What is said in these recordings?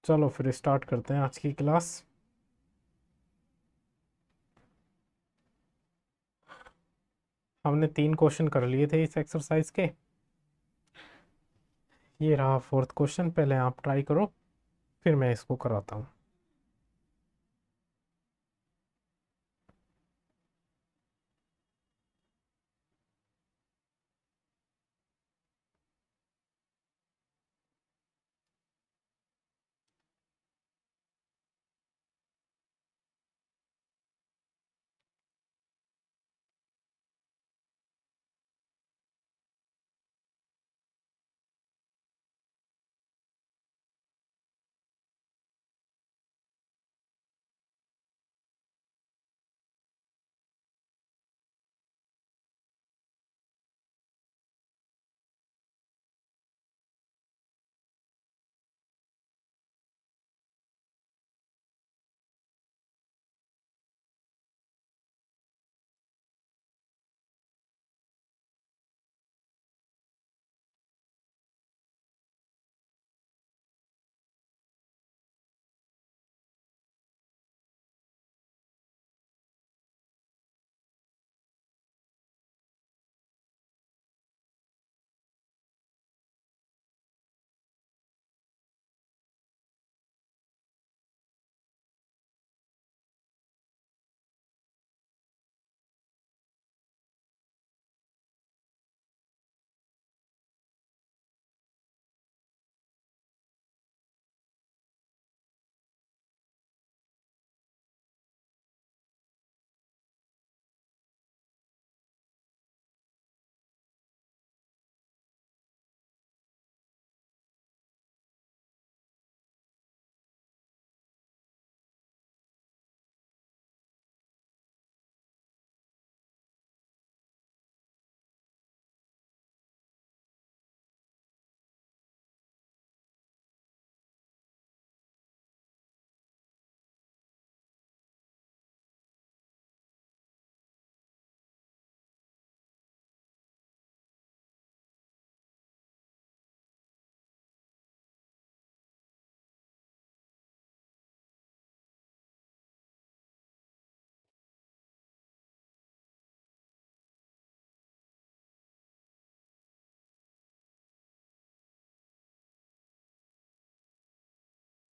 चलो फिर स्टार्ट करते हैं आज की क्लास। हमने 3 क्वेश्चन कर लिए थे इस एक्सरसाइज के। ये रहा फोर्थ क्वेश्चन, पहले आप ट्राई करो, फिर मैं इसको कराता हूँ।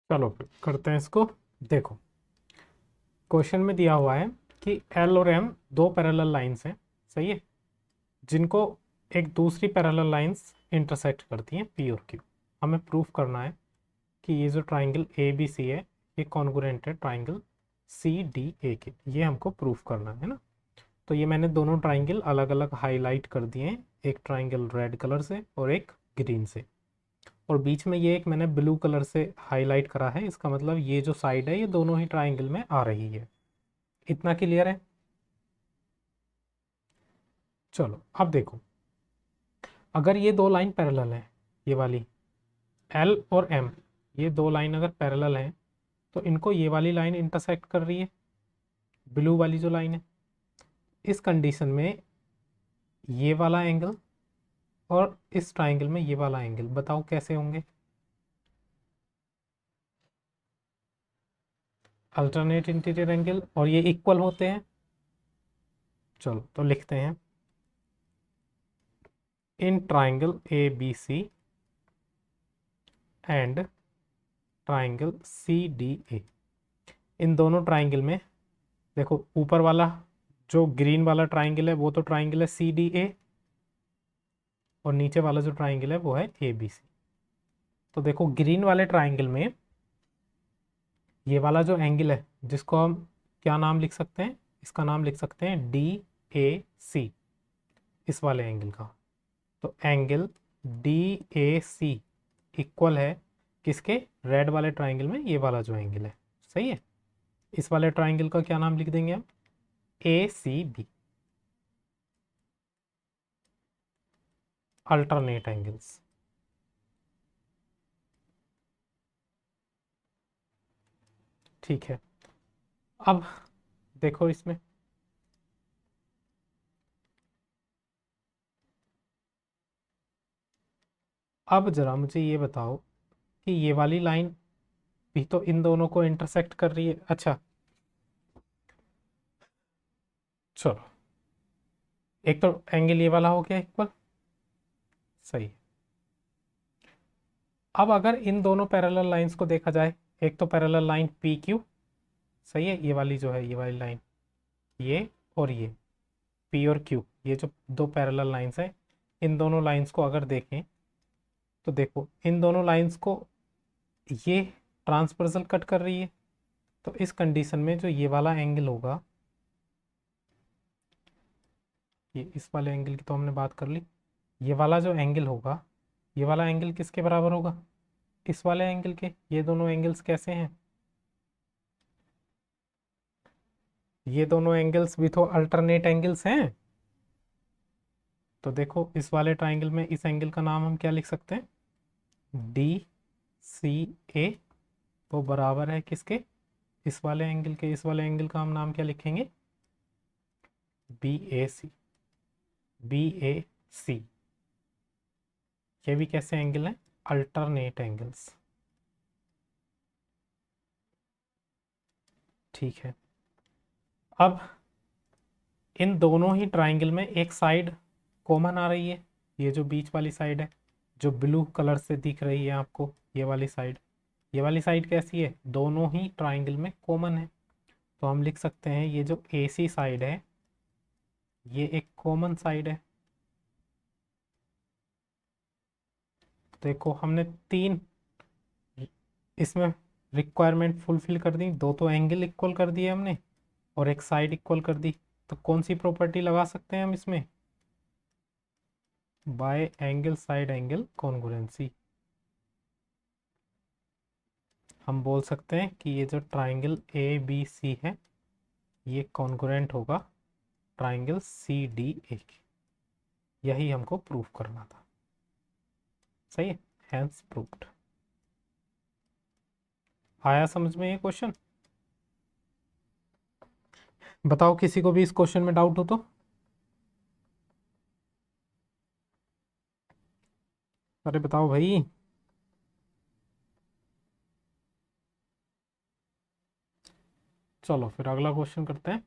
चलो फिर करते हैं इसको। देखो, क्वेश्चन में दिया हुआ है कि एल और एम दो पैरेलल लाइंस हैं, सही है, जिनको एक दूसरी पैरेलल लाइंस इंटरसेक्ट करती हैं, पी और क्यू। हमें प्रूफ करना है कि ये जो ट्राइंगल ए बी सी है, ये कॉन्ग्रुएंट है ट्राइंगल सी डी ए के। ये हमको प्रूफ करना है ना। तो ये मैंने दोनों ट्राइंगल अलग अलग हाईलाइट कर दिए हैं, एक ट्राइंगल रेड कलर से और एक ग्रीन से, और बीच में ये एक मैंने ब्लू कलर से हाईलाइट करा है। इसका मतलब ये जो साइड है ये दोनों ही ट्राइंगल में आ रही है। इतना क्लियर है। चलो अब देखो, अगर ये दो लाइन पैरेलल है, ये वाली एल और एम, ये दो लाइन अगर पैरेलल हैं तो इनको ये वाली लाइन इंटरसेक्ट कर रही है, ब्लू वाली जो लाइन है। इस कंडीशन में ये वाला एंगल और इस ट्राइंगल में ये वाला एंगल, बताओ कैसे होंगे। अल्टरनेट इंटीरियर एंगल, और ये इक्वल होते हैं। चलो तो लिखते हैं, in triangle A B C and triangle C D A, इन दोनों ट्राइंगल में देखो, ऊपर वाला जो ग्रीन वाला ट्राइंगल है वो तो ट्राइंगल है सी डी ए, और नीचे वाला जो ट्राइंगल है वो है ए बी सी। तो देखो, ग्रीन वाले ट्राइंगल में ये वाला जो एंगल है, जिसको हम क्या नाम लिख सकते हैं, इसका नाम लिख सकते हैं डी ए सी, इस वाले एंगल का। तो angle D A C equal है किसके, रेड वाले ट्राइंगल में ये वाला जो एंगल है, सही है। इस वाले ट्राइंगल का क्या नाम लिख देंगे हम, ए सी बी, अल्टरनेट एंगल्स। ठीक है। अब देखो इसमें, अब जरा मुझे ये बताओ कि ये वाली लाइन भी तो इन दोनों को इंटरसेक्ट कर रही है। अच्छा चलो, एक तो एंगल ये वाला हो गया इक्वल, सही। अब अगर इन दोनों पैरेलल लाइंस को देखा जाए, एक तो पैरेलल लाइन पी क्यू, सही है, ये वाली जो है, ये वाली लाइन, ये और ये पी और क्यू, ये जो दो पैरेलल लाइंस हैं, इन दोनों लाइंस को अगर देखें तो देखो इन दोनों लाइंस को ये ट्रांसवर्सल कट कर रही है। तो इस कंडीशन में जो ये वाला एंगल होगा, ये इस वाले एंगल की तो हमने बात कर ली, ये वाला जो एंगल होगा, ये वाला एंगल किसके बराबर होगा, इस वाले एंगल के। ये दोनों एंगल्स कैसे हैं, ये दोनों एंगल्स भी तो अल्टरनेट एंगल्स हैं। तो देखो इस वाले ट्राइंगल में इस एंगल का नाम हम क्या लिख सकते हैं, डी सी ए, वो बराबर है किसके, इस वाले एंगल के। इस वाले एंगल का हम नाम क्या लिखेंगे, बी ए सी, बी ए सी। ये भी कैसे एंगल हैं, अल्टरनेट एंगल्स, ठीक है। अब इन दोनों ही ट्राइंगल में एक साइड कॉमन आ रही है, ये जो बीच वाली साइड है, जो ब्लू कलर से दिख रही है आपको, ये वाली साइड। ये वाली साइड कैसी है, दोनों ही ट्राइंगल में कॉमन है। तो हम लिख सकते हैं ये जो ए सी साइड है, ये एक कॉमन साइड है। देखो हमने तीन इसमें रिक्वायरमेंट फुलफिल कर दी, दो तो एंगल इक्वल कर दिए हमने और एक साइड इक्वल कर दी। तो कौन सी प्रॉपर्टी लगा सकते हैं हम इसमें, bye angle side angle congruency. हम बोल सकते हैं कि ये जो ट्राइंगल ए बी सी है, ये कॉन्ग्रुएंट होगा ट्राइंगल सी डी ए के। यही हमको प्रूफ करना था, सही है, हैंस प्रूव्ड। आया समझ में ये क्वेश्चन, बताओ किसी को भी इस क्वेश्चन में डाउट हो तो। अरे बताओ भाई। चलो फिर अगला क्वेश्चन करते हैं।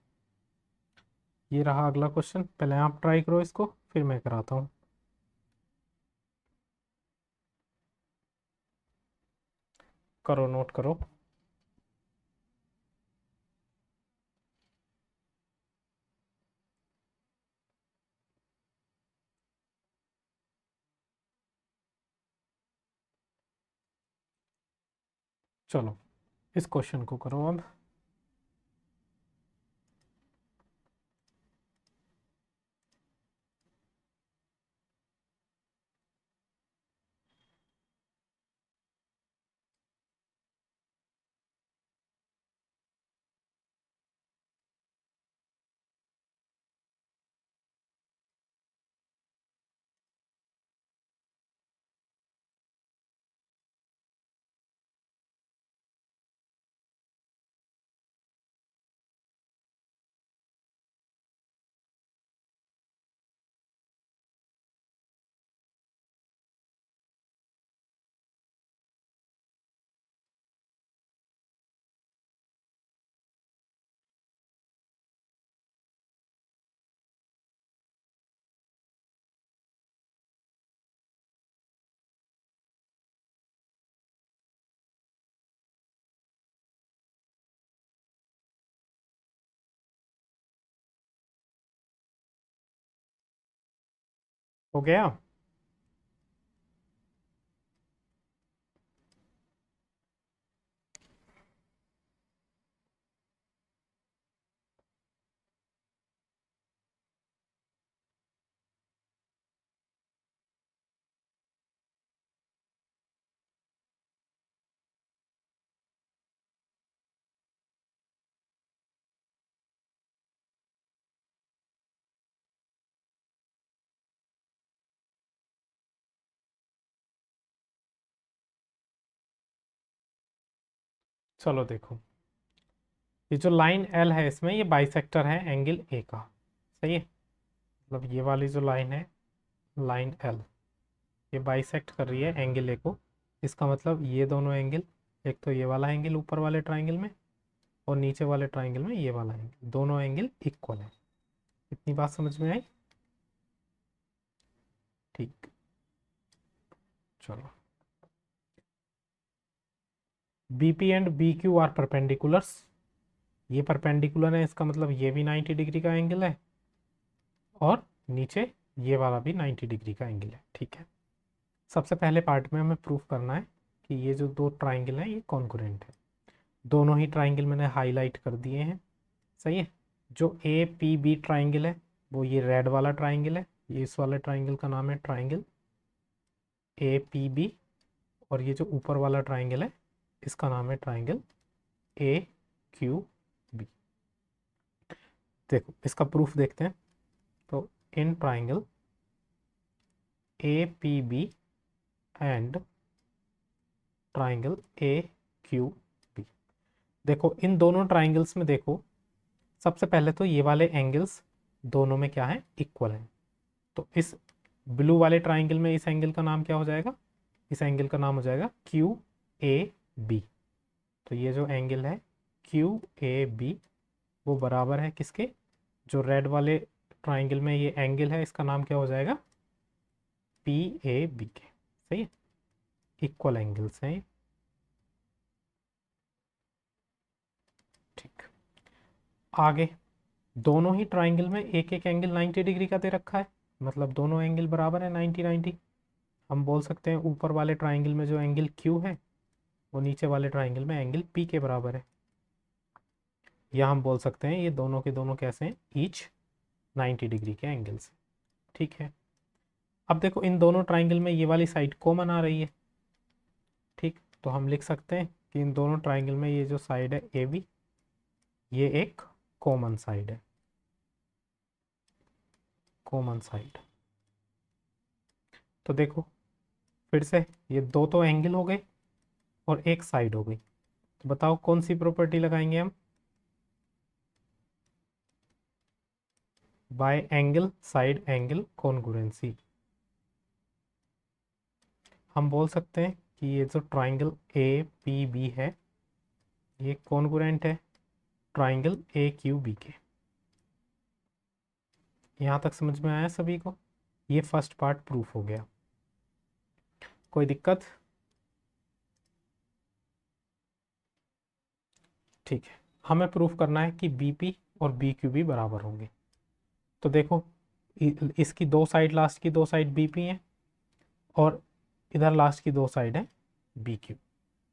ये रहा अगला क्वेश्चन, पहले आप ट्राई करो इसको, फिर मैं कराता हूँ। करो, नोट करो। चलो इस क्वेश्चन को करो अब। हो गया। चलो देखो, ये जो लाइन एल है इसमें ये बाइसेक्टर है एंगल ए का, सही है। मतलब ये वाली जो लाइन है, लाइन एल, ये बाइसेक्ट कर रही है एंगल ए को। इसका मतलब ये दोनों एंगल एक तो ये वाला एंगल ऊपर वाले ट्राइंगल में और नीचे वाले ट्राइंगल में ये वाला एंगल, दोनों एंगल इक्वल है। इतनी बात समझ में आई? ठीक, चलो। BP and B Q are perpendiculars, ये परपेंडिकुलर है, इसका मतलब ये भी 90 डिग्री का एंगल है और नीचे ये वाला भी 90 डिग्री का एंगल है। ठीक है, सबसे पहले पार्ट में हमें प्रूफ करना है कि ये जो दो ट्राइंगल हैं ये कॉन्ग्रुएंट है। दोनों ही ट्राइंगल मैंने हाईलाइट कर दिए हैं, सही है। जो ए पी बी ट्राइंगल है वो ये रेड वाला ट्राइंगल है, ये इस वाले ट्राइंगल का नाम है ट्राइंगल ए पी बी, और ये जो ऊपर वाला ट्राइंगल है इसका नाम है ट्राइंगल ए क्यू बी। देखो इसका प्रूफ देखते हैं। तो in triangle A P B and triangle A Q B, देखो इन दोनों ट्राइंगल्स में देखो, सबसे पहले तो ये वाले एंगल्स दोनों में क्या है, इक्वल है। तो इस ब्लू वाले ट्राइंगल में इस एंगल का नाम क्या हो जाएगा, इस एंगल का नाम हो जाएगा क्यू ए बी। तो ये जो एंगल है क्यू ए बी वो बराबर है किसके, जो रेड वाले ट्राइंगल में ये एंगल है इसका नाम क्या हो जाएगा, पी ए बी के। सही है, इक्वल एंगल्स हैं। ठीक, आगे दोनों ही ट्राइंगल में एक एक एंगल 90 डिग्री का दे रखा है, मतलब दोनों एंगल बराबर है 90 90। हम बोल सकते हैं ऊपर वाले ट्राइंगल में जो एंगल क्यू है वो नीचे वाले ट्राइंगल में एंगल पी के बराबर है, या हम बोल सकते हैं ये दोनों के दोनों कैसे हैं, ईच 90 डिग्री के एंगल्स। ठीक है, अब देखो इन दोनों ट्राइंगल में ये वाली साइड कॉमन आ रही है। ठीक, तो हम लिख सकते हैं कि इन दोनों ट्राइंगल में ये जो साइड है ए बी, ये एक कॉमन साइड है, कॉमन साइड। तो देखो फिर से ये दो तो एंगल हो गए और एक साइड हो गई, तो बताओ कौन सी प्रॉपर्टी लगाएंगे हम, bye angle side angle congruency. हम बोल सकते हैं कि ये जो ट्राइंगल ए पी बी है ये कॉन्ग्रुएंट है ट्राइंगल ए क्यू बी के। यहाँ तक समझ में आया सभी को? ये फर्स्ट पार्ट प्रूफ हो गया, कोई दिक्कत? ठीक है, हमें प्रूफ करना है कि बी पी और बी क्यू भी बराबर होंगे। तो देखो इसकी दो साइड, लास्ट की दो साइड बी पी हैं और इधर लास्ट की दो साइड है बी क्यू।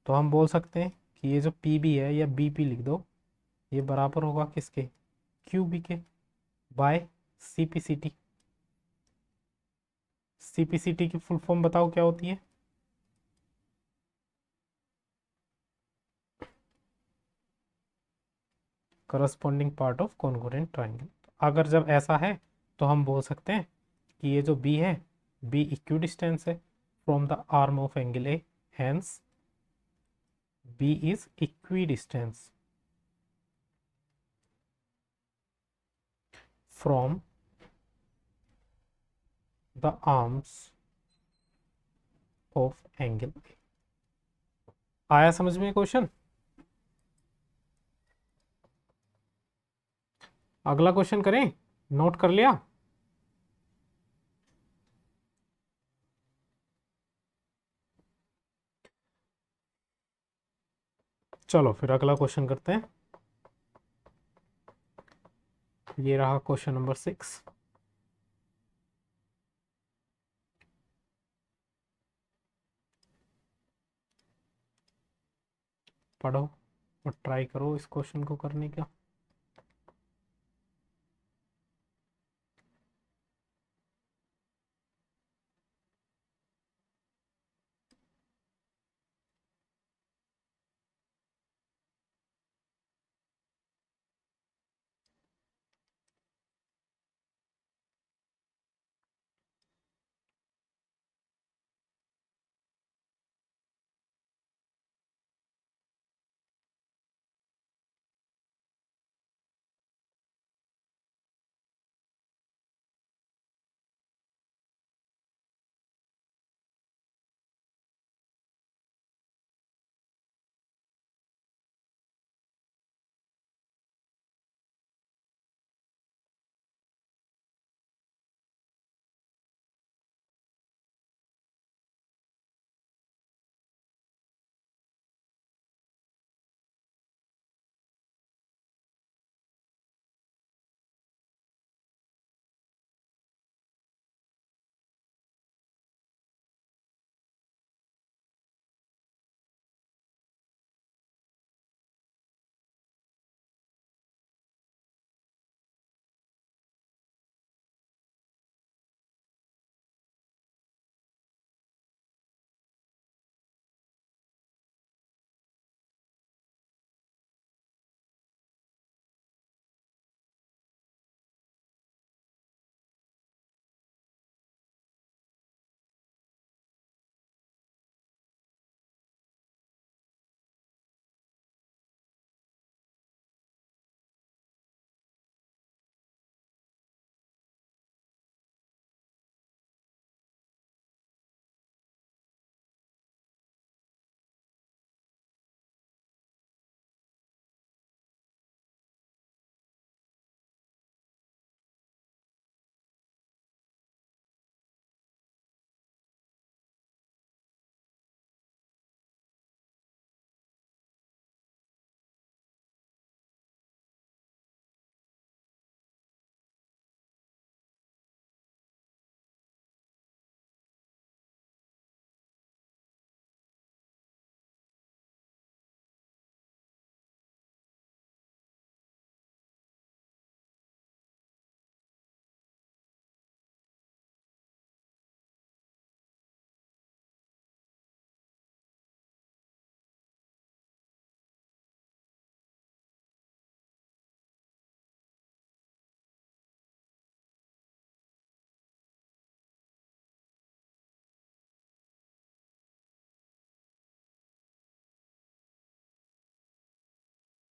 तो हम बोल सकते हैं कि ये जो पी बी है या बी पी लिख दो, ये बराबर होगा किसके, क्यू बी के, by C P C T. C P C T की फुल फॉर्म बताओ क्या होती है? Corresponding part of congruent triangle. अगर जब ऐसा है तो हम बोल सकते हैं कि ये जो बी है, बी इक्वी डिस्टेंस है from the arm of angle A, hence B is equi distance from the arms of angle A. आया समझ में क्वेश्चन? अगला क्वेश्चन करें, नोट कर लिया? चलो फिर अगला क्वेश्चन करते हैं। ये रहा क्वेश्चन नंबर 6। पढ़ो और ट्राई करो इस क्वेश्चन को करने का।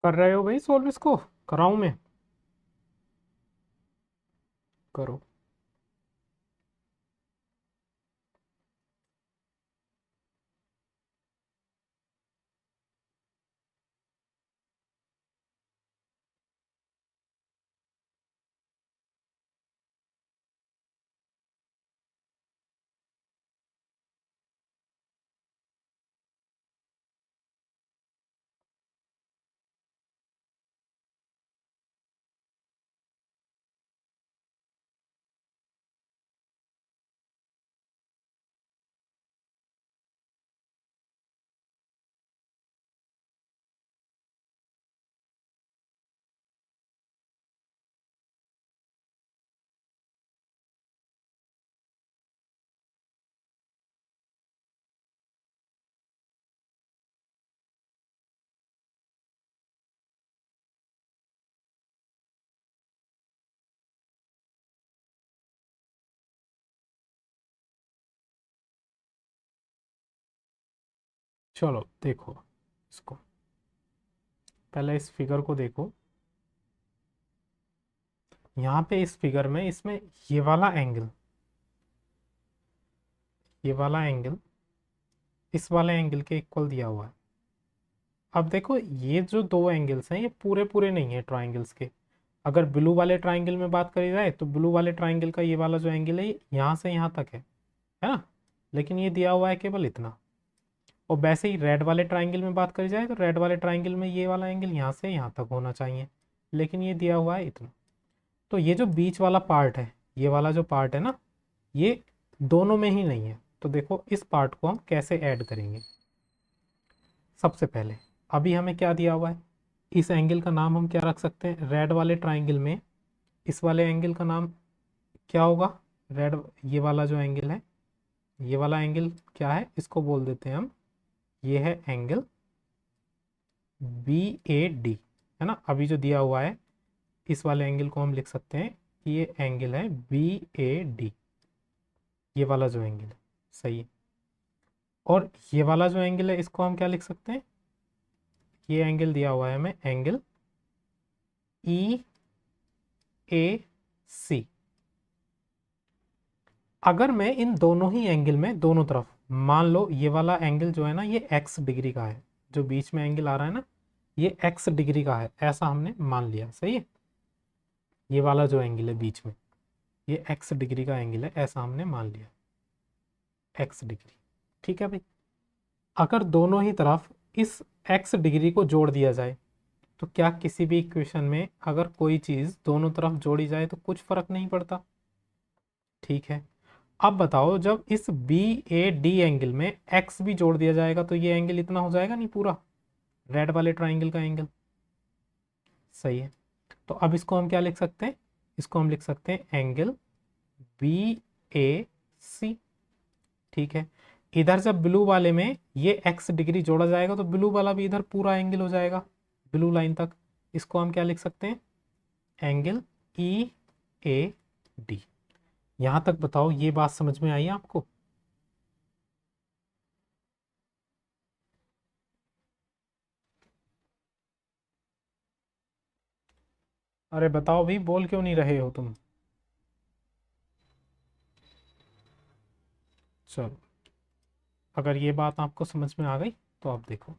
कर रहे हो भाई सोल्व, इसको कराऊं मैं? करो। चलो देखो इसको, पहले इस फिगर को देखो। यहाँ पे इस फिगर में इसमें ये वाला एंगल, ये वाला एंगल इस वाले एंगल के इक्वल दिया हुआ है। अब देखो ये जो दो एंगल्स हैं ये पूरे पूरे नहीं है ट्राइंगल्स के। अगर ब्लू वाले ट्राइंगल में बात करी जाए तो ब्लू वाले ट्राइंगल का ये वाला जो एंगल है ये यहाँ से यहाँ तक है ना? लेकिन ये दिया हुआ है केवल इतना। और वैसे ही रेड वाले ट्राइंगल में बात करी जाए तो रेड वाले ट्राइंगल में ये वाला एंगल यहाँ से यहाँ तक होना चाहिए, लेकिन ये दिया हुआ है इतना। तो ये जो बीच वाला पार्ट है, ये वाला जो पार्ट है ना, ये दोनों में ही नहीं है। तो देखो इस पार्ट को हम कैसे ऐड करेंगे। सबसे पहले अभी हमें क्या दिया हुआ है, इस एंगल का नाम हम क्या रख सकते हैं? रेड वाले ट्राइंगल में इस वाले एंगल का नाम क्या होगा? रेड, ये वाला जो एंगल है, ये वाला एंगल क्या है? इसको बोल देते हैं हम, ये है एंगल बी ए डी, है ना? अभी जो दिया हुआ है इस वाले एंगल को हम लिख सकते हैं कि ये एंगल है बी ए डी, ये वाला जो एंगल है, सही है। और ये वाला जो एंगल है इसको हम क्या लिख सकते हैं? ये एंगल दिया हुआ है हमें, एंगल ई ए सी। अगर मैं इन दोनों ही एंगल में दोनों तरफ, मान लो ये वाला एंगल जो है ना ये x डिग्री का है, जो बीच में एंगल आ रहा है ना ये x डिग्री का है, ऐसा हमने मान लिया, सही है। ये वाला जो एंगल है बीच में ये x डिग्री का एंगल है, ऐसा हमने मान लिया, x डिग्री। ठीक है भाई, अगर दोनों ही तरफ इस x डिग्री को जोड़ दिया जाए तो क्या किसी भी इक्वेशन में अगर कोई चीज़ दोनों तरफ जोड़ी जाए तो कुछ फर्क नहीं पड़ता? ठीक है, अब बताओ जब इस बी ए डी एंगल में एक्स भी जोड़ दिया जाएगा तो ये एंगल इतना हो जाएगा नहीं पूरा, रेड वाले ट्राइंगल का एंगल, सही है। तो अब इसको हम क्या लिख सकते हैं? इसको हम लिख सकते हैं एंगल बी ए सी। ठीक है, इधर जब ब्लू वाले में ये एक्स डिग्री जोड़ा जाएगा तो ब्लू वाला भी इधर पूरा एंगल हो जाएगा ब्लू लाइन तक। इसको हम क्या लिख सकते हैं? Angle E A D. यहां तक बताओ ये बात समझ में आई आपको? अरे बताओ भाई, बोल क्यों नहीं रहे हो तुम? चलो, अगर ये बात आपको समझ में आ गई तो आप देखो,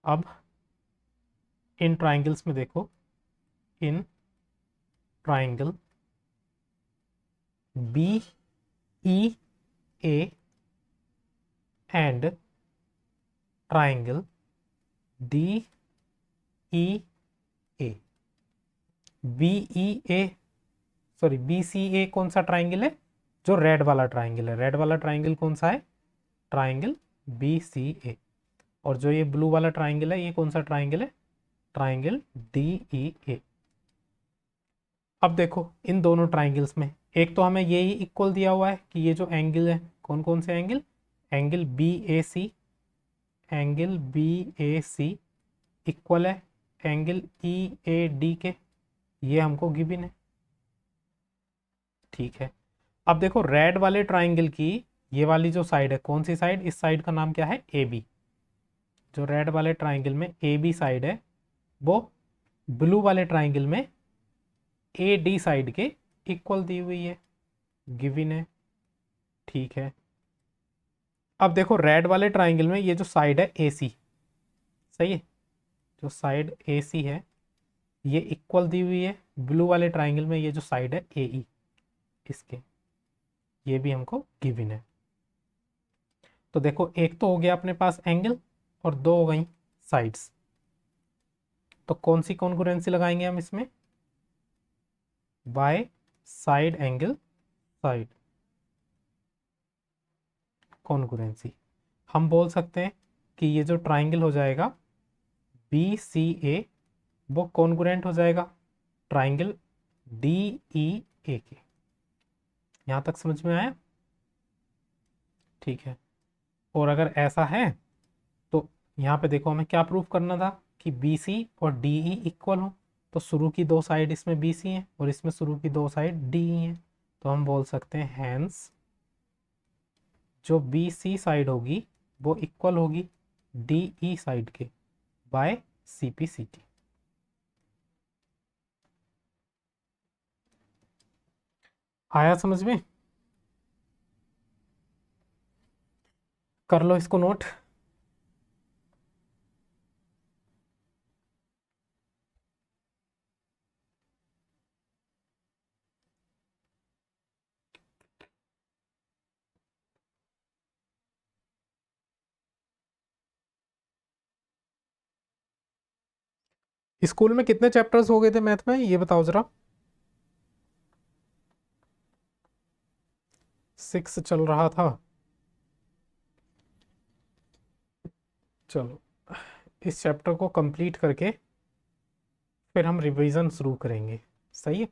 अब इन ट्राइंगल्स में देखो, in triangle B E A and triangle D E A, B E A sorry B C A कौन सा ट्राइंगल है? जो रेड वाला ट्राइंगल है, रेड वाला ट्राइंगल कौन सा है? ट्राइंगल बी सी ए। और जो ये ब्लू वाला ट्राइंगल है ये कौन सा ट्राइंगल है? ट्राइंगल डी ई ए। अब देखो इन दोनों ट्राइंगल्स में एक तो हमें यही इक्वल दिया हुआ है कि ये जो एंगल है, कौन कौन से एंगल? एंगल बी ए सी, एंगल बी ए सी इक्वल है एंगल ई ए डी के, ये हमको गिवन है। ठीक है, अब देखो रेड वाले ट्राइंगल की ये वाली जो साइड है, कौन सी साइड? इस साइड का नाम क्या है? A B. जो रेड वाले ट्राइंगल में ए बी साइड है वो ब्लू वाले ट्राइंगल में ए डी साइड के इक्वल दी हुई है, गिवन है। ठीक है, अब देखो रेड वाले ट्राइंगल में ये जो साइड है ए सी, सही है, जो साइड ए सी है ये इक्वल दी हुई है ब्लू वाले ट्राइंगल में ये जो साइड है ए ई, इसके, ये भी हमको गिवन है। तो देखो एक तो हो गया अपने पास एंगल और दो हो गई साइड्स। तो कौन सी कॉन्ग्रुएंसी लगाएंगे हम इसमें? By side angle side congruency. हम बोल सकते हैं कि ये जो ट्राइंगल हो जाएगा बी सी ए वो कॉन्ग्रुएंट हो जाएगा ट्राइंगल डी ई ए के। यहां तक समझ में आया? ठीक है, और अगर ऐसा है तो यहाँ पे देखो हमें क्या प्रूव करना था कि बी सी और डी ई इक्वल हो। तो शुरू की दो साइड इसमें बी सी हैं और इसमें शुरू की दो साइड डी ई हैं। तो हम बोल सकते हैं हैंस जो बी सी साइड होगी वो इक्वल होगी डी ई साइड के by C P C T. आया समझ में? कर लो इसको नोट। स्कूल में कितने चैप्टर्स हो गए थे मैथ में, ये बताओ जरा। 6 चल रहा था। चलो इस चैप्टर को कंप्लीट करके फिर हम रिवीजन शुरू करेंगे, सही है।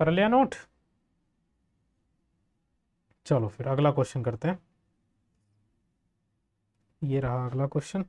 कर लिया नोट? चलो फिर अगला क्वेश्चन करते हैं। ये रहा अगला क्वेश्चन।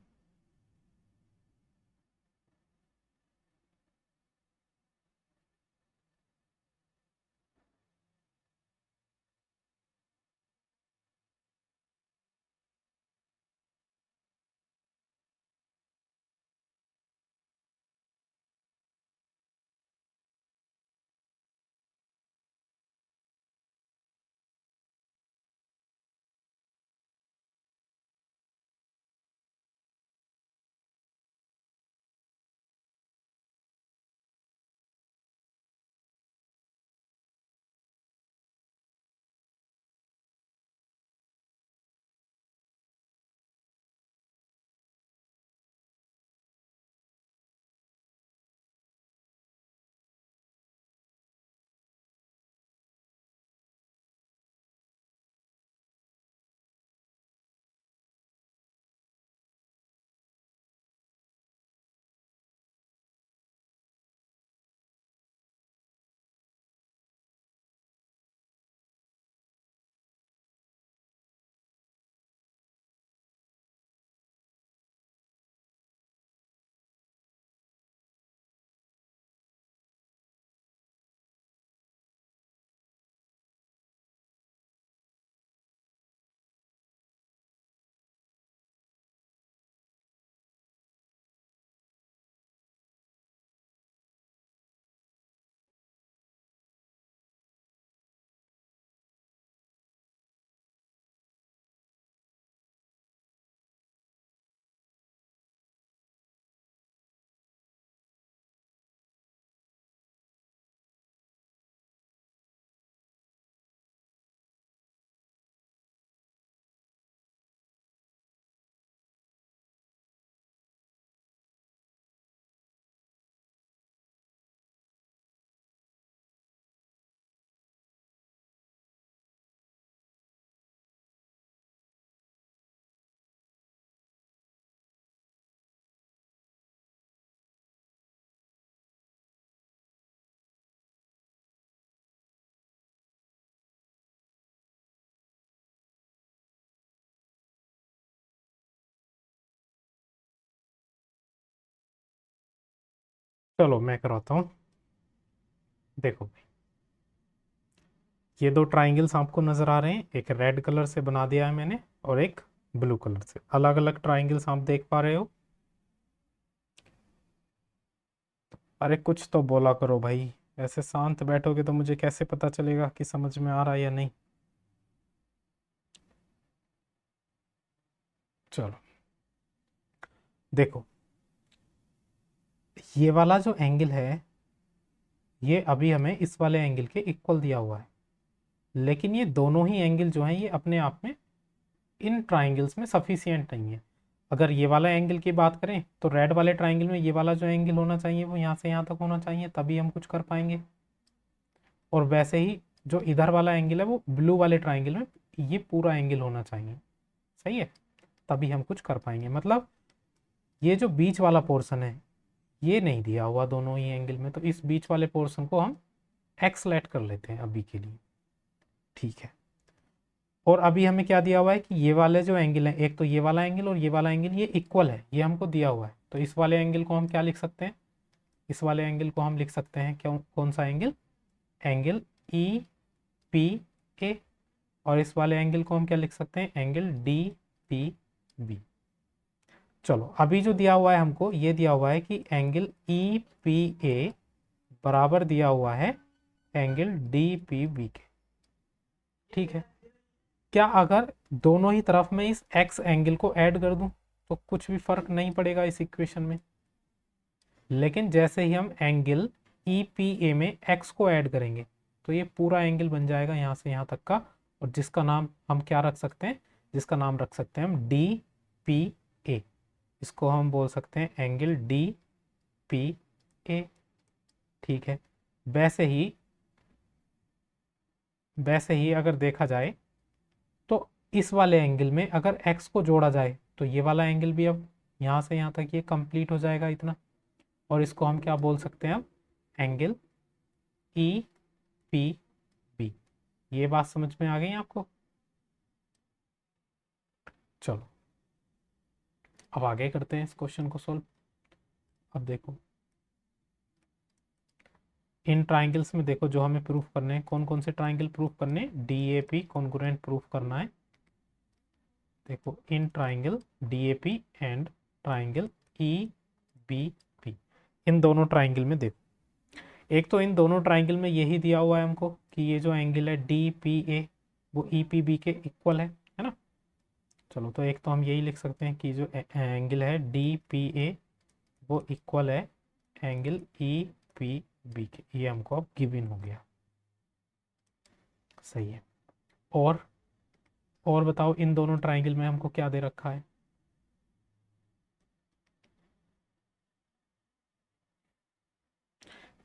चलो मैं कराता हूँ। देखो भाई, ये दो ट्राइंगल्स आपको नजर आ रहे हैं, एक रेड कलर से बना दिया है मैंने और एक ब्लू कलर से, अलग अलग ट्राइंगल्स आप देख पा रहे हो। अरे कुछ तो बोला करो भाई, ऐसे शांत बैठोगे तो मुझे कैसे पता चलेगा कि समझ में आ रहा है या नहीं। चलो देखो, ये वाला जो एंगल है ये अभी हमें इस वाले एंगल के इक्वल दिया हुआ है, लेकिन ये दोनों ही एंगल जो हैं ये अपने आप में इन ट्राइंगल्स में सफिशियंट नहीं है। अगर ये वाला एंगल की बात करें तो रेड वाले ट्राइंगल में ये वाला जो एंगल होना चाहिए वो यहाँ से यहाँ तक होना चाहिए, तभी हम कुछ कर पाएंगे। और वैसे ही जो इधर वाला एंगल है वो ब्लू वाले ट्राइंगल में ये पूरा एंगल होना चाहिए, सही है, तभी हम कुछ कर पाएंगे। मतलब ये जो बीच वाला पोर्शन है ये नहीं दिया हुआ दोनों ही एंगल में, तो इस बीच वाले पोर्शन को हम एक्स लेट कर लेते हैं अभी के लिए, ठीक है। और अभी हमें क्या दिया हुआ है कि ये वाले जो एंगल है, एक तो ये वाला एंगल और ये वाला एंगल ये इक्वल है, ये हमको दिया हुआ है। तो इस वाले एंगल को हम क्या लिख सकते हैं, इस वाले एंगल को हम लिख सकते हैं क्यों, कौन सा angle, angle E P A. और इस वाले एंगल को हम क्या लिख सकते हैं, एंगल डी पी बी। चलो अभी जो दिया हुआ है हमको, ये दिया हुआ है कि एंगल ई पी ए बराबर दिया हुआ है एंगल डी पी बी के, ठीक है। क्या अगर दोनों ही तरफ में इस एक्स एंगल को ऐड कर दूं तो कुछ भी फर्क नहीं पड़ेगा इस इक्वेशन में, लेकिन जैसे ही हम एंगल ई पी ए में एक्स को ऐड करेंगे तो ये पूरा एंगल बन जाएगा यहाँ से यहाँ तक का, और जिसका नाम हम क्या रख सकते हैं, जिसका नाम रख सकते हैं हम डी पी ए। इसको हम बोल सकते हैं एंगल डी पी ए, ठीक है। वैसे ही वैसे ही अगर देखा जाए तो इस वाले एंगल में अगर x को जोड़ा जाए तो ये वाला एंगल भी अब यहाँ से यहाँ तक ये कंप्लीट हो जाएगा इतना, और इसको हम क्या बोल सकते हैं अब, एंगल ई पी बी। ये बात समझ में आ गई आपको। चलो अब आगे करते हैं इस क्वेश्चन को सोल्व। अब देखो इन ट्राइंगल्स में देखो जो हमें प्रूफ करने हैं, कौन कौन से ट्राइंगल प्रूफ करने हैं, D A P congruent proof करना है। देखो in triangle D A P and triangle E B P, इन दोनों ट्राइंगल में देखो, एक तो इन दोनों ट्राइंगल में यही दिया हुआ है हमको कि ये जो एंगल है डी पी ए वो ई पी बी के इक्वल है ना। चलो तो एक तो हम यही लिख सकते हैं कि जो एंगल है डी पी ए वो इक्वल है एंगल ई पी बी के, ये हमको अब गिवन हो गया, सही है। और बताओ इन दोनों ट्राइंगल में हमको क्या दे रखा है,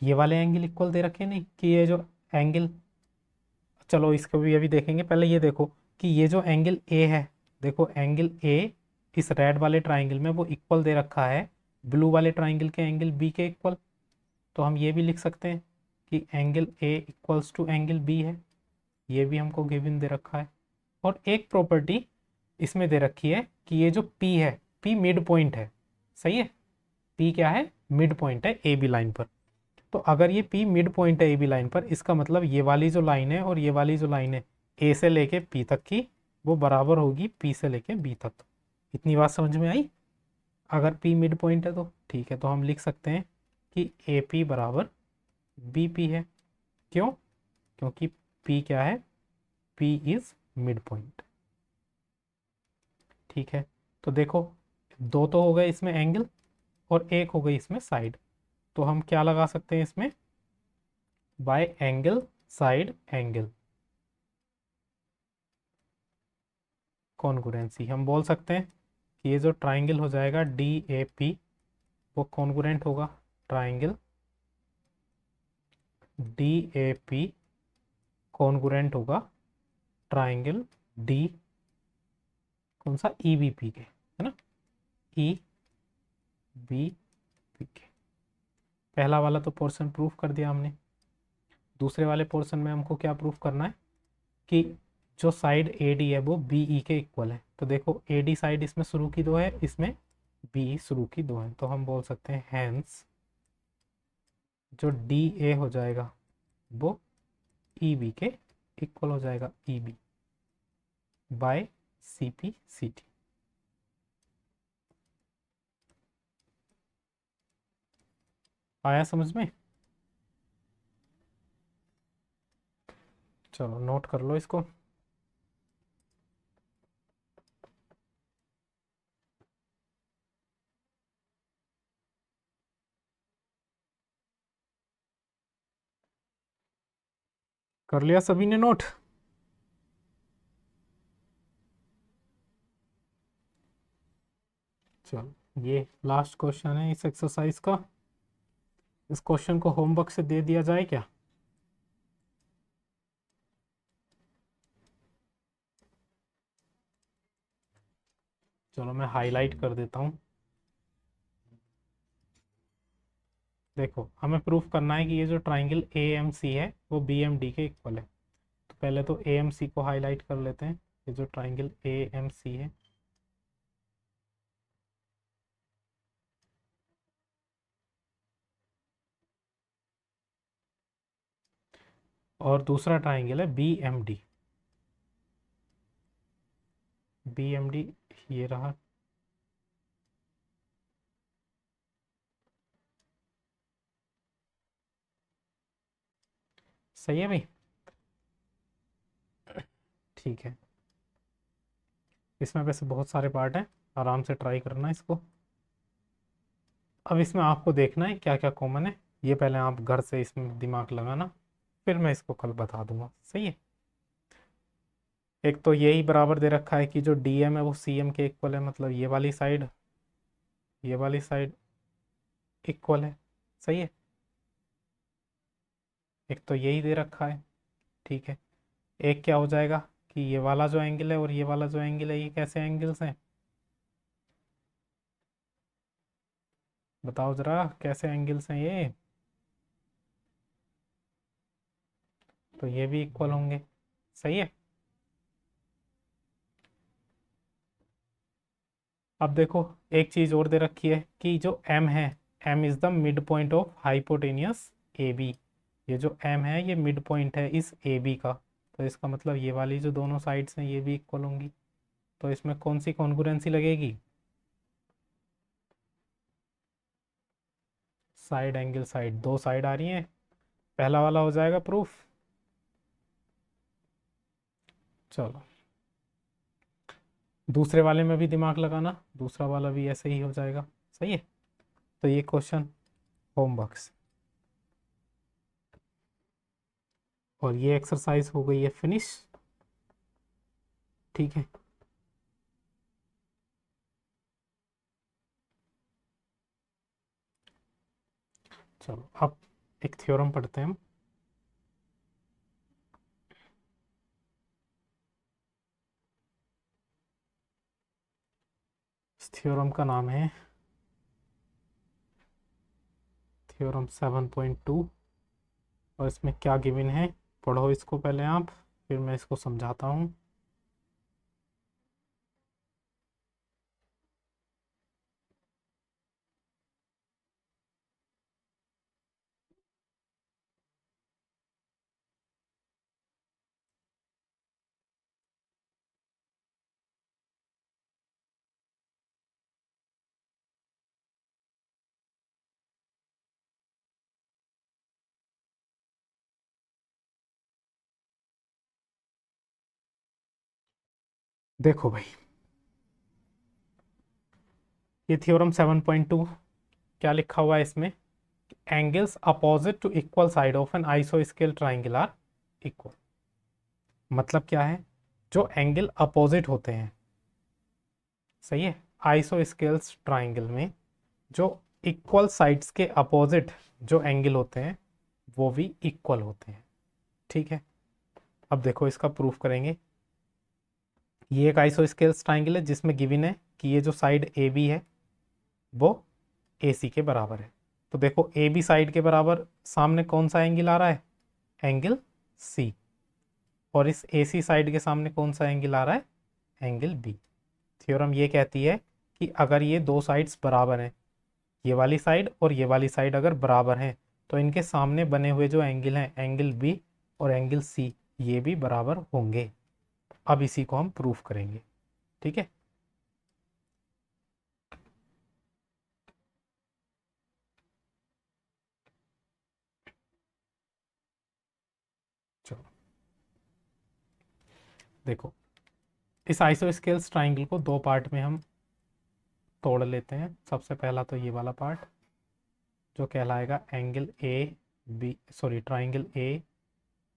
ये वाले एंगल इक्वल दे रखे नहीं कि ये जो एंगल, चलो इसको भी अभी देखेंगे, पहले ये देखो कि ये जो एंगल ए है, देखो एंगल ए इस रेड वाले ट्राइंगल में वो इक्वल दे रखा है ब्लू वाले ट्राइंगल के एंगल बी के इक्वल। तो हम ये भी लिख सकते हैं कि angle A equals to angle B है, ये भी हमको गिवन दे रखा है। और एक प्रॉपर्टी इसमें दे रखी है कि ये जो पी है, पी मिड पॉइंट है, सही है, पी क्या है, मिड पॉइंट है ए बी लाइन पर। तो अगर ये पी मिड पॉइंट है ए बी लाइन पर, इसका मतलब ये वाली जो लाइन है और ये वाली जो लाइन है ए से लेके पी तक की, वो बराबर होगी पी से लेके बी तक। इतनी बात समझ में आई। अगर पी मिड पॉइंट है तो ठीक है, तो हम लिख सकते हैं कि ए पी बराबर बी पी है। क्यों, क्योंकि पी क्या है, पी इज मिड पॉइंट, ठीक है। तो देखो दो तो हो गए इसमें एंगल और एक हो गई इसमें साइड, तो हम क्या लगा सकते हैं इसमें, bye angle side angle congruency हम बोल सकते हैं कि ये जो ट्राइंगल हो जाएगा डी ए पी वो कॉन्ग्रुएंट होगा triangle D A P, congruent होगा ट्राइंगल डी कौन सा, ई बी पी के, है ना, ई बी पी के। पहला वाला तो पोर्शन प्रूफ कर दिया हमने। दूसरे वाले पोर्शन में हमको क्या प्रूफ करना है कि जो साइड ए डी है वो बी ई के इक्वल है। तो देखो ए डी साइड इसमें शुरू की दो है, इसमें बी शुरू की दो है, तो हम बोल सकते हैं हैंस जो डी ए हो जाएगा वो ई बी के इक्वल हो जाएगा, E B by C P C T. आया समझ में? चलो नोट कर लो इसको। कर लिया सभी ने नोट? चलो ये लास्ट क्वेश्चन है इस एक्सरसाइज का। इस क्वेश्चन को होमवर्क से दे दिया जाए क्या? चलो मैं हाईलाइट कर देता हूँ। देखो हमें प्रूफ करना है कि ये जो ट्राइंगल ए एम सी है वो बी एम डी के इक्वल है। तो पहले तो ए एम सी को हाईलाइट कर लेते हैं। ये जो ट्राइंगल ए एम सी है, और दूसरा ट्राइंगल है B M D. B M D ये रहा। सही है भाई? ठीक है। इसमें वैसे बहुत सारे पार्ट हैं, आराम से ट्राई करना इसको। अब इसमें आपको देखना है क्या क्या कॉमन है, ये पहले आप घर से इसमें दिमाग लगाना, फिर मैं इसको कल बता दूंगा। सही है? एक तो यही बराबर दे रखा है कि जो डी एम है वो सी एम के इक्वल है, मतलब ये वाली साइड, ये वाली साइड इक्वल है। सही है? एक तो यही दे रखा है। ठीक है। एक क्या हो जाएगा कि ये वाला जो एंगल है और ये वाला जो एंगल है, ये कैसे एंगल्स हैं? बताओ जरा कैसे एंगल्स हैं ये? तो ये भी इक्वल होंगे। सही है? अब देखो एक चीज और दे रखी है कि जो m है, m is the mid point of hypotenuse A B. ये जो m है ये मिड पॉइंट है इस ए बी का। तो इसका मतलब ये वाली जो दोनों साइड्स हैं ये भी इक्वल होंगी। तो इसमें कौन सी कॉन्ग्रुएंसी लगेगी? साइड एंगल साइड, दो साइड आ रही हैं, पहला वाला हो जाएगा प्रूफ। चलो दूसरे वाले में भी दिमाग लगाना, दूसरा वाला भी ऐसे ही हो जाएगा। सही है? तो ये क्वेश्चन होमवर्क से, और ये एक्सरसाइज हो गई है फिनिश। ठीक है। चलो अब एक थ्योरम पढ़ते हैं हम। इस थ्योरम का नाम है थ्योरम 7.2। और इसमें क्या गिवन है पढ़ो इसको पहले आप, फिर मैं इसको समझाता हूँ। देखो भाई, ये थ्योरम 7.2 क्या लिखा हुआ है इसमें? Angles opposite to equal side of an आइसोस्केल ट्राइंगल आर इक्वल। मतलब क्या है? जो एंगल अपोजिट होते हैं, सही है, आइसोस्केल्स ट्राइंगल में जो इक्वल साइड्स के अपोजिट जो एंगल होते हैं वो भी इक्वल होते हैं। ठीक है। अब देखो इसका प्रूफ करेंगे। ये एक आइसोस्केल्स ट्राइंगल है जिसमें गिवन है कि ये जो साइड ए बी है वो ए सी के बराबर है। तो देखो ए बी साइड के बराबर सामने कौन सा एंगल आ रहा है? Angle C. और इस ए सी साइड के सामने कौन सा एंगल आ रहा है? Angle B. थ्योरम ये कहती है कि अगर ये दो साइड्स बराबर हैं, ये वाली साइड और ये वाली साइड अगर बराबर हैं, तो इनके सामने बने हुए जो एंगल हैं, एंगल बी और एंगल सी, ये भी बराबर होंगे। अब इसी को हम प्रूफ करेंगे। ठीक है, चलो देखो, इस आइसोस्केल्स ट्राइंगल को दो पार्ट में हम तोड़ लेते हैं। सबसे पहला तो ये वाला पार्ट जो कहलाएगा angle A B, sorry triangle A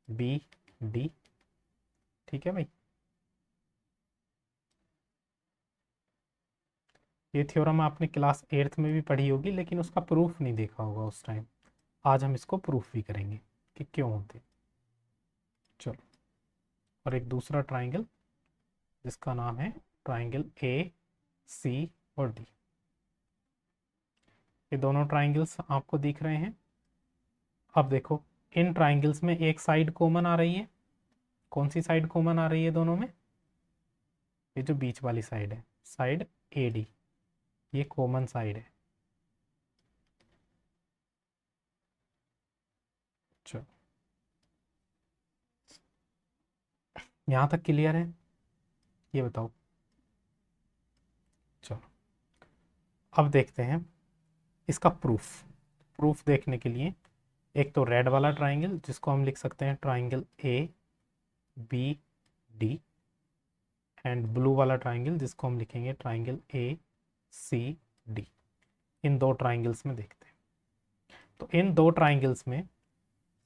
B D. ठीक है भाई, ये थ्योरम आपने क्लास 8th में भी पढ़ी होगी, लेकिन उसका प्रूफ नहीं देखा होगा उस टाइम। आज हम इसको प्रूफ भी करेंगे कि क्यों होते। चलो, और एक दूसरा ट्राइंगल जिसका नाम है ट्राइंगल ए सी और डी। ये दोनों ट्राइंगल्स आपको दिख रहे हैं। अब देखो, इन ट्राइंगल्स में एक साइड कॉमन आ रही है। कौन सी साइड कॉमन आ रही है दोनों में? ये जो बीच वाली साइड है, साइड ए डी, ये कॉमन साइड है। चलो, यहाँ तक क्लियर है? ये बताओ। चलो, अब देखते हैं इसका प्रूफ। प्रूफ देखने के लिए एक तो रेड वाला ट्राइंगल जिसको हम लिख सकते हैं triangle A B D, and blue वाला ट्राइंगल जिसको हम लिखेंगे ट्राइंगल ए सी डी। इन दो ट्राइंगल्स में देखते हैं। तो इन दो ट्राइंगल्स में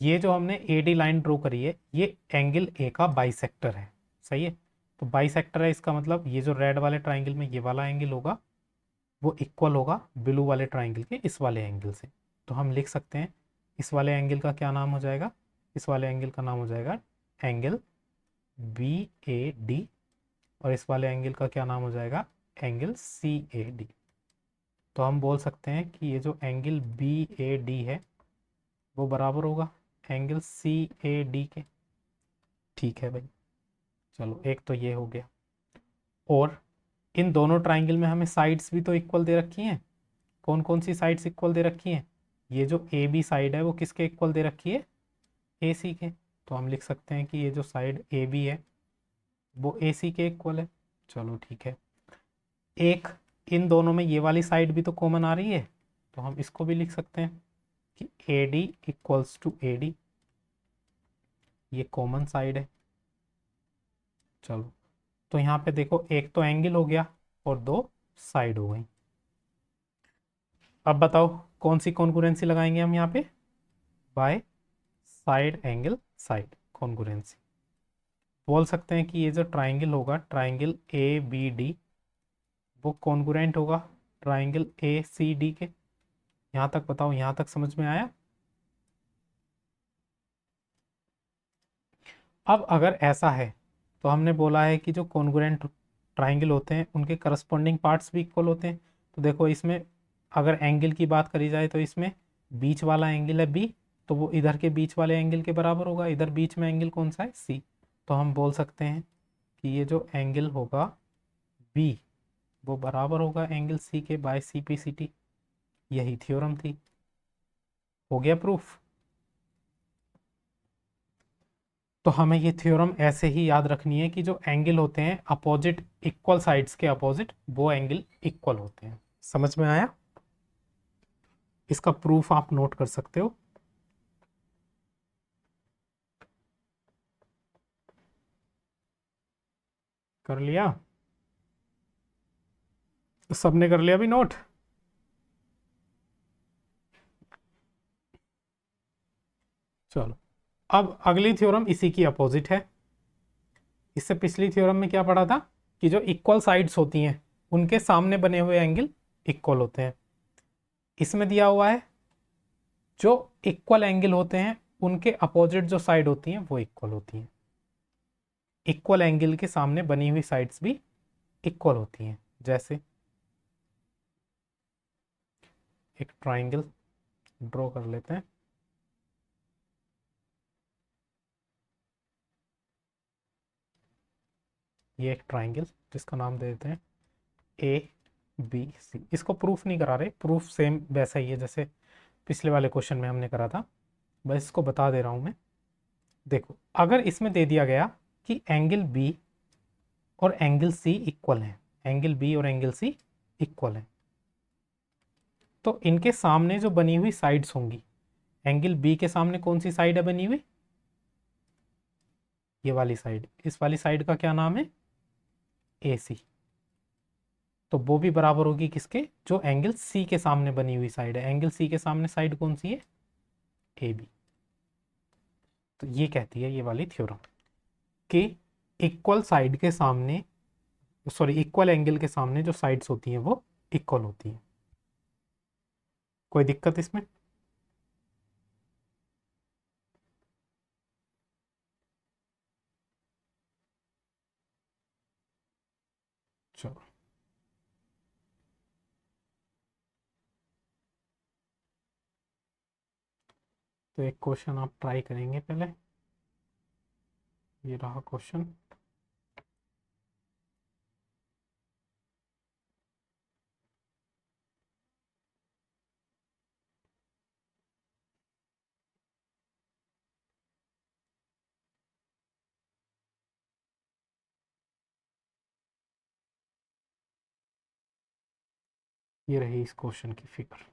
ये जो हमने ए डी लाइन ड्रॉ करी है, ये एंगल ए का बाइसेक्टर है। सही है, तो बाइसेक्टर है, इसका मतलब ये जो रेड वाले ट्राइंगल में ये वाला एंगल होगा वो इक्वल होगा ब्लू वाले ट्राइंगल के इस वाले एंगल से। तो हम लिख सकते हैं इस वाले एंगल का क्या नाम हो जाएगा? इस वाले एंगल का नाम हो जाएगा एंगल बी ए डी, और इस वाले एंगल का क्या नाम हो जाएगा? Angle C A D. तो हम बोल सकते हैं कि ये जो एंगल बी ए डी है वो बराबर होगा एंगल सी ए डी के। ठीक है भाई, चलो एक तो ये हो गया। और इन दोनों ट्राइंगल में हमें साइड्स भी तो इक्वल दे रखी हैं। कौन कौन सी साइड्स इक्वल दे रखी हैं? ये जो ए बी साइड है वो किसके इक्वल दे रखी है? ए सी के। तो हम लिख सकते हैं कि ये जो साइड ए बी है वो ए सी के इक्वल है। चलो ठीक है, एक इन दोनों में ये वाली साइड भी तो कॉमन आ रही है, तो हम इसको भी लिख सकते हैं कि A D equals to A D, ये कॉमन साइड है। चलो, तो यहाँ पे देखो, एक तो एंगल हो गया और दो साइड हो गई। अब बताओ कौन सी कॉन्ग्रुएंसी लगाएंगे हम यहाँ पे? By side angle side congruency. बोल सकते हैं कि ये जो ट्राइंगल होगा ट्राइंगल ए बी डी वो कॉन्ग्रुएंट होगा ट्राइंगल ए सी डी के। यहाँ तक बताओ, यहाँ तक समझ में आया? अब अगर ऐसा है तो हमने बोला है कि जो कॉन्ग्रुएंट ट्राइंगल होते हैं उनके करस्पॉन्डिंग पार्ट्स भी इक्वल होते हैं। तो देखो, इसमें अगर एंगल की बात करी जाए तो इसमें बीच वाला एंगल है बी, तो वो इधर के बीच वाले एंगल के बराबर होगा। इधर बीच में एंगल कौन सा है? सी। तो हम बोल सकते हैं कि ये जो एंगल होगा बी वो बराबर होगा एंगल सी के by C P C T. यही थ्योरम थी। हो गया प्रूफ। तो हमें ये थ्योरम ऐसे ही याद रखनी है कि जो एंगल होते हैं अपोजिट इक्वल साइड्स के अपोजिट, वो एंगल इक्वल होते हैं। समझ में आया? इसका प्रूफ आप नोट कर सकते हो। कर लिया? सबने कर लिया भी नोट? चलो, अब अगली थ्योरम इसी की अपोजिट है। इससे पिछली थ्योरम में क्या पढ़ा था कि जो इक्वल साइड्स होती हैं उनके सामने बने हुए एंगल इक्वल होते हैं। इसमें दिया हुआ है जो इक्वल एंगल होते हैं उनके अपोजिट जो साइड होती हैं वो इक्वल होती हैं। इक्वल एंगल के सामने बनी हुई साइड्स भी इक्वल होती हैं। जैसे एक ट्राइंगल ड्रॉ कर लेते हैं। ये एक ट्राइंगल जिसका नाम दे देते हैं ए बी सी। इसको प्रूफ नहीं करा रहे, प्रूफ सेम वैसा ही है जैसे पिछले वाले क्वेश्चन में हमने करा था, बस इसको बता दे रहा हूँ मैं। देखो अगर इसमें दे दिया गया कि एंगल बी और एंगल सी इक्वल है, एंगल बी और एंगल सी इक्वल है, तो इनके सामने जो बनी हुई साइड्स होंगी, एंगल बी के सामने कौन सी साइड है बनी हुई, ये वाली साइड, इस वाली साइड का क्या नाम है, ए सी। तो वो भी बराबर होगी किसके, जो एंगल सी के सामने बनी हुई साइड है। एंगल सी के सामने साइड कौन सी है, ए बी। तो ये कहती है ये वाली थ्योरम कि इक्वल साइड के सामने, सॉरी इक्वल एंगल के सामने जो साइड्स होती हैं वो इक्वल होती हैं। कोई दिक्कत इसमें? चलो तो एक क्वेश्चन आप ट्राई करेंगे पहले, ये रहा क्वेश्चन। ये रही इस क्वेश्चन की फिगर।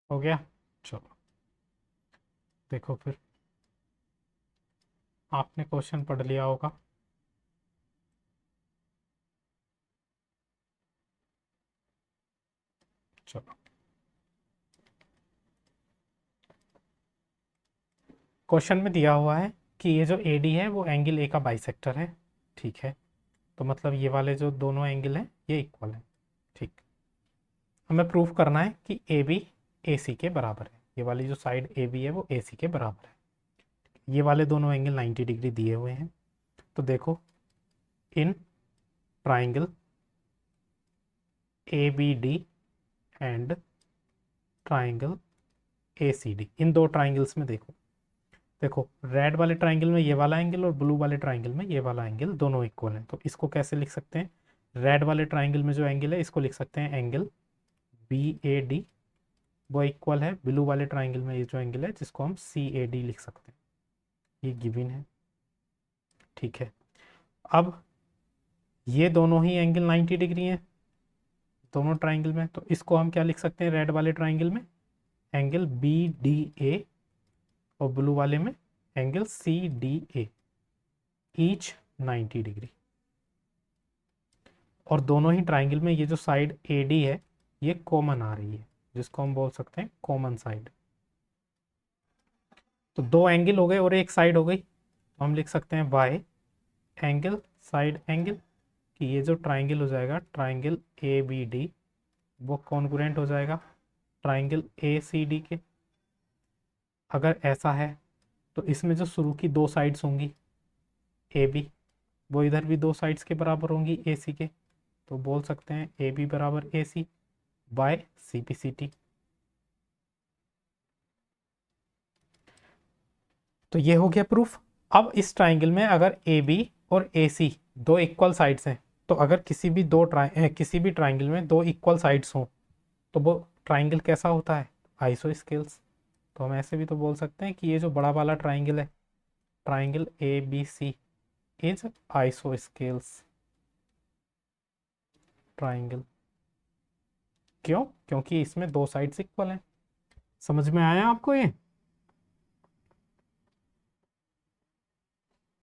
हो गया। चलो देखो फिर, आपने क्वेश्चन पढ़ लिया होगा। चलो क्वेश्चन में दिया हुआ है कि ये जो ए डी है वो एंगल ए का बाइसेक्टर है, ठीक है। तो मतलब ये वाले जो दोनों एंगल हैं ये इक्वल है, ठीक। हमें प्रूफ करना है कि ए बी ए सी के बराबर है। ये वाली जो साइड ए बी है वो ए सी के बराबर है। ये वाले दोनों एंगल 90 डिग्री दिए हुए हैं। तो देखो in triangle A B D and triangle A C D, इन दो ट्राइंगल्स में देखो, देखो रेड वाले ट्राइंगल में ये वाला एंगल और ब्लू वाले ट्राइंगल में ये वाला एंगल दोनों इक्वल हैं। तो इसको कैसे लिख सकते हैं, रेड वाले ट्राइंगल में जो एंगल है इसको लिख सकते हैं एंगल बी ए डी, वो इक्वल है ब्लू वाले ट्राइंगल में ये जो एंगल है जिसको हम सी ए डी लिख सकते हैं, ये गिवन है, ठीक है। अब ये दोनों ही एंगल 90 डिग्री हैं दोनों ट्राइंगल में, तो इसको हम क्या लिख सकते हैं रेड वाले ट्राइंगल में, एंगल बी डी ए, और ब्लू वाले में angle C D A, each 90 degree. और दोनों ही ट्राइंगल में ये जो साइड ए डी है ये कॉमन आ रही है, जिसको हम बोल सकते हैं कॉमन साइड। तो दो एंगल हो गए और एक साइड हो गई, तो हम लिख सकते हैं बाय एंगल साइड एंगल, कि ये जो ट्राइंगल हो जाएगा ट्राइंगल ए बी डी वो कॉन्ग्रुएंट हो जाएगा ट्राइंगल ए सी डी के। अगर ऐसा है तो इसमें जो शुरू की दो साइड्स होंगी ए बी, वो इधर भी दो साइड्स के बराबर होंगी ए सी के, तो बोल सकते हैं ए बी बराबर ए सी। Bye CPCT। तो ये हो गया प्रूफ। अब इस ट्राइंगल में अगर AB और AC दो इक्वल साइड्स हैं, तो अगर किसी भी ट्राइंगल में दो इक्वल साइड्स हों तो वो ट्राइंगल कैसा होता है? आइसोस्केल्स। तो हम ऐसे भी तो बोल सकते हैं कि ये जो बड़ा वाला ट्राइंगल है, triangle ABC is isosceles triangle. क्यों? क्योंकि इसमें दो साइड्स इक्वल हैं। समझ में आया आपको ये?